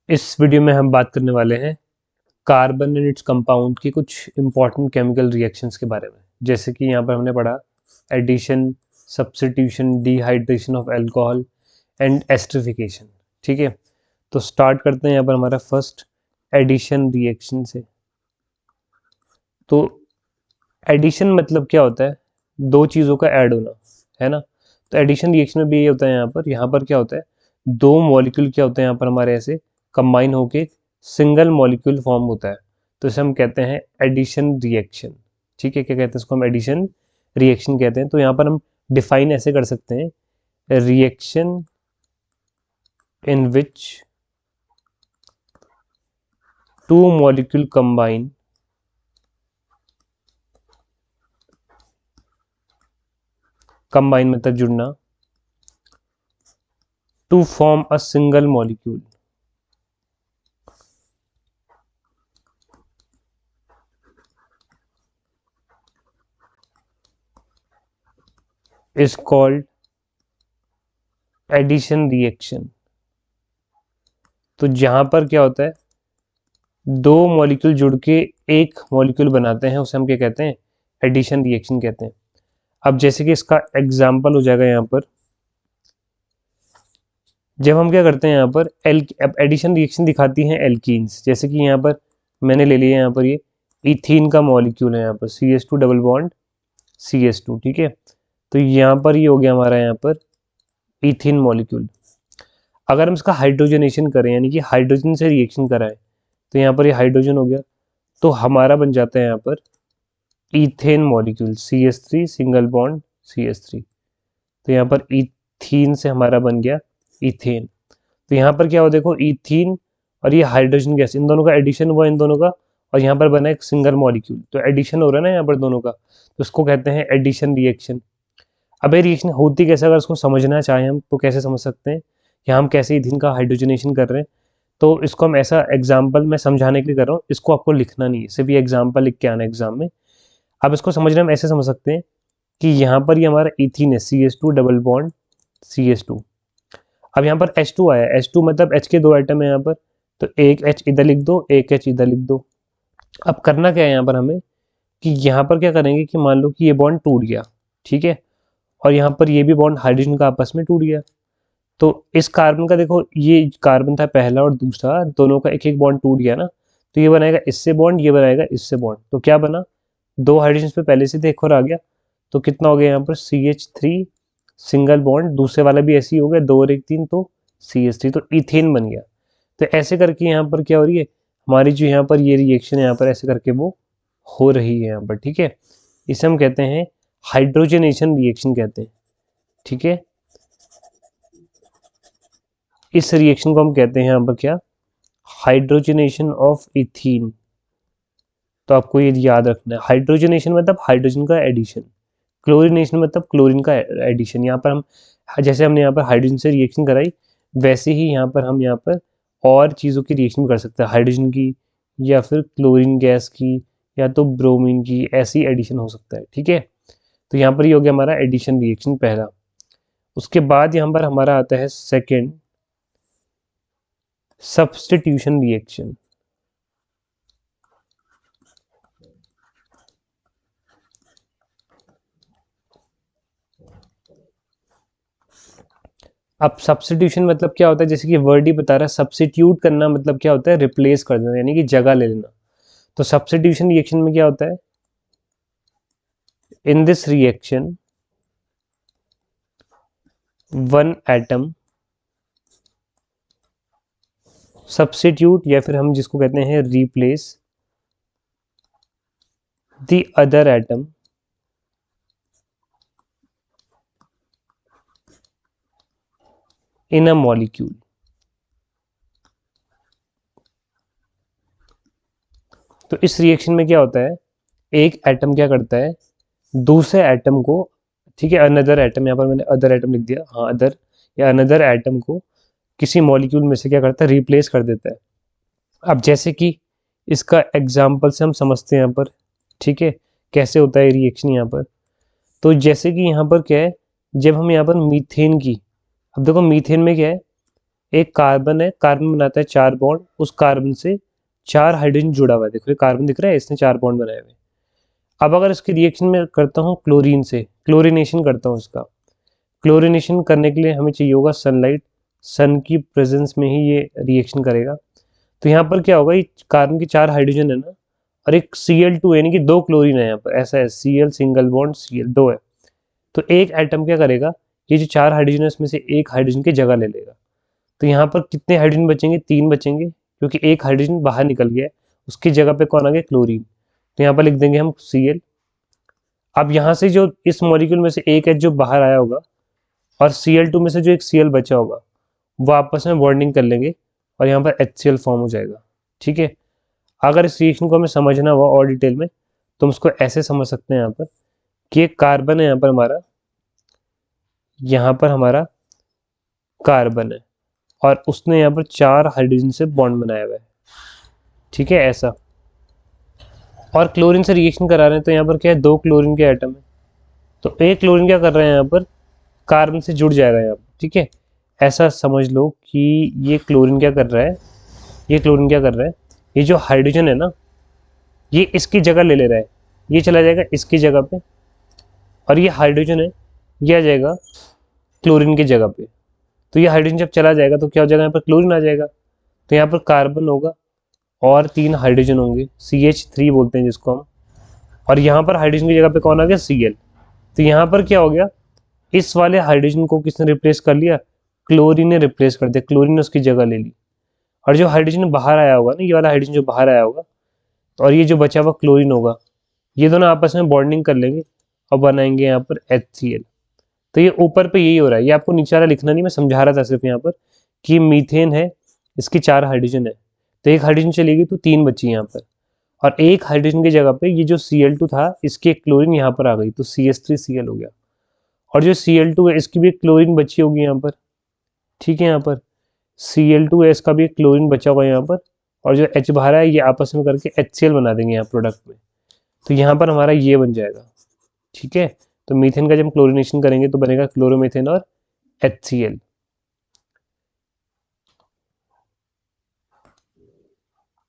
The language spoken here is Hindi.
इस वीडियो में हम बात करने वाले हैं कार्बन एंड इट्स कंपाउंड की कुछ इंपॉर्टेंट केमिकल रिएक्शंस के बारे में। जैसे कि यहाँ पर हमने पढ़ा addition, substitution, dehydration of alcohol and esterification. ठीक है, तो स्टार्ट करते हैं यहाँ पर हमारा फर्स्ट एडिशन रिएक्शन से। तो एडिशन मतलब क्या होता है? दो चीज़ों का ऐड होना, है ना। तो एडिशन रिएक्शन में भी ये होता है। यहाँ पर क्या होता है, दो मॉलिक्यूल क्या होते हैं यहाँ पर हमारे ऐसे कंबाइन होके सिंगल मॉलिक्यूल फॉर्म होता है। तो इसे हम कहते हैं एडिशन रिएक्शन। ठीक है, क्या कहते हैं इसको? हम एडिशन रिएक्शन कहते हैं। तो यहाँ पर हम डिफाइन ऐसे कर सकते हैं, reaction in which two molecule combine मतलब जुड़ना, to form a single molecule is called addition reaction. तो जहां पर क्या होता है, दो मॉलिक्यूल जुड़ के एक मॉलिक्यूल बनाते हैं, उसे हम क्या कहते हैं? एडिशन रिएक्शन कहते हैं। अब जैसे कि इसका एग्जांपल हो जाएगा यहाँ पर, जब हम क्या करते हैं यहाँ पर एडिशन रिएक्शन दिखाती हैं एल्कीन्स। जैसे कि यहाँ पर मैंने ले लिया यहाँ पर ये इथीन का मॉलिक्यूल है, यहाँ पर CH2 डबल बॉन्ड CH2। ठीक है, तो यहाँ पर ये हो गया हमारा यहाँ पर इथीन मॉलिक्यूल। अगर हम इसका हाइड्रोजनेशन करें, यानी कि हाइड्रोजन से रिएक्शन कराएं, तो यहाँ पर ये हाइड्रोजन हो गया, तो हमारा बन जाता है यहाँ पर ethane molecule CH3 single bond CH3। तो यहाँ पर इथीन से हमारा बन गया इथेन। तो यहाँ पर क्या हो, देखो इथीन और ये हाइड्रोजन गैस, इन दोनों का एडिशन हुआ, इन दोनों का, और यहाँ पर बना एक सिंगल मॉलिक्यूल। तो एडिशन हो रहा है ना यहाँ पर दोनों का, तो इसको कहते हैं एडिशन रिएक्शन। अब ये रिएक्शन होती कैसे, अगर इसको समझना चाहें हम तो कैसे समझ सकते हैं कि हम कैसे इथीन का हाइड्रोजनेशन कर रहे हैं। तो इसको हम ऐसा एग्जाम्पल मैं समझाने के लिए कर रहा हूँ, इसको आपको लिखना नहीं है, सिर्फ ये एग्जाम्पल लिख के आना एग्जाम में। अब इसको समझना हम ऐसे समझ सकते हैं कि यहाँ पर ये हमारा इथीन है CH2 डबल बॉन्ड CH2। अब यहाँ पर H2 आया, H2 मतलब H के दो आइटम है यहाँ पर, तो एक H इधर लिख दो, एक H इधर लिख दो। अब करना क्या है यहाँ पर हमें, कि यहाँ पर क्या करेंगे कि मान लो कि ये बॉन्ड टूट गया, ठीक है, और यहाँ पर ये भी बॉन्ड हाइड्रोजन का आपस में टूट गया। तो इस कार्बन का देखो, ये कार्बन था पहला और दूसरा, दोनों का एक एक बॉन्ड टूट गया ना, तो ये बनाएगा इससे बॉन्ड, ये बनाएगा इससे बॉन्ड। तो क्या बना, दो हाइड्रोजन पे पहले से थे, एक और आ गया, तो कितना हो गया यहाँ पर CH3 सिंगल बॉन्ड, दूसरे वाला भी ऐसे ही हो गया, दो और एक तीन, तो CH3, तो इथेन बन गया। तो ऐसे करके यहाँ पर क्या हो रही है हमारी, जो यहाँ पर ये रिएक्शन यहाँ पर ऐसे करके वो हो रही है यहाँ पर। ठीक है, इसे हम कहते हैं हाइड्रोजनेशन रिएक्शन कहते हैं। ठीक है, इस रिएक्शन को हम कहते हैं यहाँ पर क्या, हाइड्रोजनेशन ऑफ इथीन। तो आपको ये याद रखना है, हाइड्रोजनेशन मतलब हाइड्रोजन का एडिशन, क्लोरीनेशन मतलब क्लोरीन का एडिशन। यहाँ पर हम जैसे हमने यहाँ पर हाइड्रोजन से रिएक्शन कराई, वैसे ही यहाँ पर हम यहाँ पर और चीज़ों की रिएक्शन कर सकते हैं, हाइड्रोजन की या फिर क्लोरीन गैस की या तो ब्रोमीन की, ऐसी एडिशन हो सकता है। ठीक है, तो यहाँ पर ये हो गया हमारा एडिशन रिएक्शन पहला। उसके बाद यहाँ पर हमारा आता है सेकेंड, सब्स्टिट्यूशन रिएक्शन। अब सब्स्टिट्यूशन मतलब क्या होता है, जैसे कि वर्ड ही बता रहा है, सब्स्टिट्यूट करना मतलब क्या होता है, रिप्लेस कर देना, यानी कि जगह ले लेना। तो सब्स्टिट्यूशन रिएक्शन में क्या होता है, in this reaction one atom substitute, या फिर हम जिसको कहते हैं replace the other atom in a molecule. तो इस रिएक्शन में क्या होता है, एक एटम क्या करता है दूसरे एटम को, ठीक है, अनदर एटम, यहाँ पर मैंने अदर एटम लिख दिया, हाँ अदर या अनदर एटम को किसी मॉलिक्यूल में से क्या करता है, रिप्लेस कर देता है। अब जैसे कि इसका एग्जाम्पल से हम समझते हैं यहाँ पर, ठीक है, कैसे होता है रिएक्शन यहाँ पर। तो जैसे कि यहाँ पर क्या है, जब हम यहाँ पर मीथेन की, अब देखो मीथेन में क्या है, एक कार्बन है, कार्बन बनाता है 4 बॉन्ड, उस कार्बन से 4 हाइड्रोजन जुड़ा हुआ है। देखो ये कार्बन दिख रहा है, इसने 4 बॉन्ड बनाए हुए। अब अगर इसकी रिएक्शन में करता हूँ क्लोरीन से, क्लोरीनेशन करता हूँ इसका, क्लोरीनेशन करने के लिए हमें चाहिए होगा सनलाइट, सन की प्रेजेंस में ही ये रिएक्शन करेगा। तो यहाँ पर क्या होगा, ये कार्बन के 4 हाइड्रोजन है ना, और एक Cl2 यानी कि 2 क्लोरीन है यहाँ पर, ऐसा है Cl सिंगल बॉन्ड Cl 2 है। तो एक एटम क्या करेगा, ये जो 4 हाइड्रोजन है इसमें से एक हाइड्रोजन की जगह ले लेगा। तो यहाँ पर कितने हाइड्रोजन बचेंगे, 3 बचेंगे, क्योंकि एक हाइड्रोजन बाहर निकल गया है, उसकी जगह पे कौन आ गया, क्लोरीन। तो यहाँ पर लिख देंगे हम Cl। अब यहाँ से जो इस मॉलिक्यूल में से एक H जो बाहर आया होगा और Cl2 में से जो एक Cl बचा होगा वो आपस में बॉन्डिंग कर लेंगे और यहाँ पर HCl फॉर्म हो जाएगा। ठीक है, अगर इस रिएक्शन को हमें समझना हुआ और डिटेल में तो हम उसको ऐसे समझ सकते हैं यहाँ पर कि एक कार्बन है, यहाँ पर हमारा कार्बन है और उसने यहाँ पर 4 हाइड्रोजन से बॉन्ड बनाया हुआ है। ठीक है, ऐसा। और क्लोरीन से रिएक्शन करा रहे हैं तो यहाँ पर क्या है, 2 क्लोरीन के एटम है, तो एक क्लोरीन क्या कर रहे हैं यहाँ पर, कार्बन से जुड़ जाएगा यहाँ पर। ठीक है, ऐसा समझ लो कि ये क्लोरीन क्या कर रहा है, ये क्लोरीन क्या कर रहा है, ये जो हाइड्रोजन है ना ये इसकी जगह ले ले रहा है, ये चला जाएगा इसकी जगह पे, और ये हाइड्रोजन है ये आ जाएगा क्लोरीन की जगह पे। तो ये हाइड्रोजन जब चला जाएगा तो क्या हो जाएगा, यहाँ पर क्लोरीन आ जाएगा। तो यहाँ पर कार्बन होगा और 3 हाइड्रोजन होंगे, CH3 बोलते हैं जिसको हम, और यहाँ पर हाइड्रोजन की जगह पे कौन आ गया, Cl। तो यहाँ पर क्या हो गया, इस वाले हाइड्रोजन को किसने रिप्लेस कर लिया, क्लोरीन ने रिप्लेस कर दिया, क्लोरीन ने उसकी जगह ले ली। और जो हाइड्रोजन बाहर आया होगा ना, ये वाला हाइड्रोजन जो बाहर आया होगा और ये जो बचा हुआ क्लोरीन होगा, ये दोनों आपस में बॉन्डिंग कर लेंगे और बनाएंगे यहाँ पर HCl। तो ये ऊपर पे यही हो रहा है, ये आपको नीचे वाला लिखना नहीं, मैं समझा रहा था सिर्फ यहाँ पर कि मीथेन है, इसकी 4 हाइड्रोजन है, तो एक हाइड्रोजन चलेगी तो 3 बची यहाँ पर, और एक हाइड्रोजन की जगह पे ये जो Cl2 था इसकी एक क्लोरीन यहाँ पर आ गई तो CH3Cl हो गया, और जो Cl2 है इसकी भी एक क्लोरीन बची होगी यहाँ पर। ठीक है, यहाँ पर Cl2 है, इसका भी एक क्लोरीन बचा होगा यहाँ पर, और जो H बाहर है ये आपस में करके HCl बना देंगे यहाँ प्रोडक्ट में। तो यहाँ पर हमारा ये बन जाएगा। ठीक है, तो मीथेन का जब क्लोरीनेशन करेंगे तो बनेगा क्लोरोमीथेन और HCl।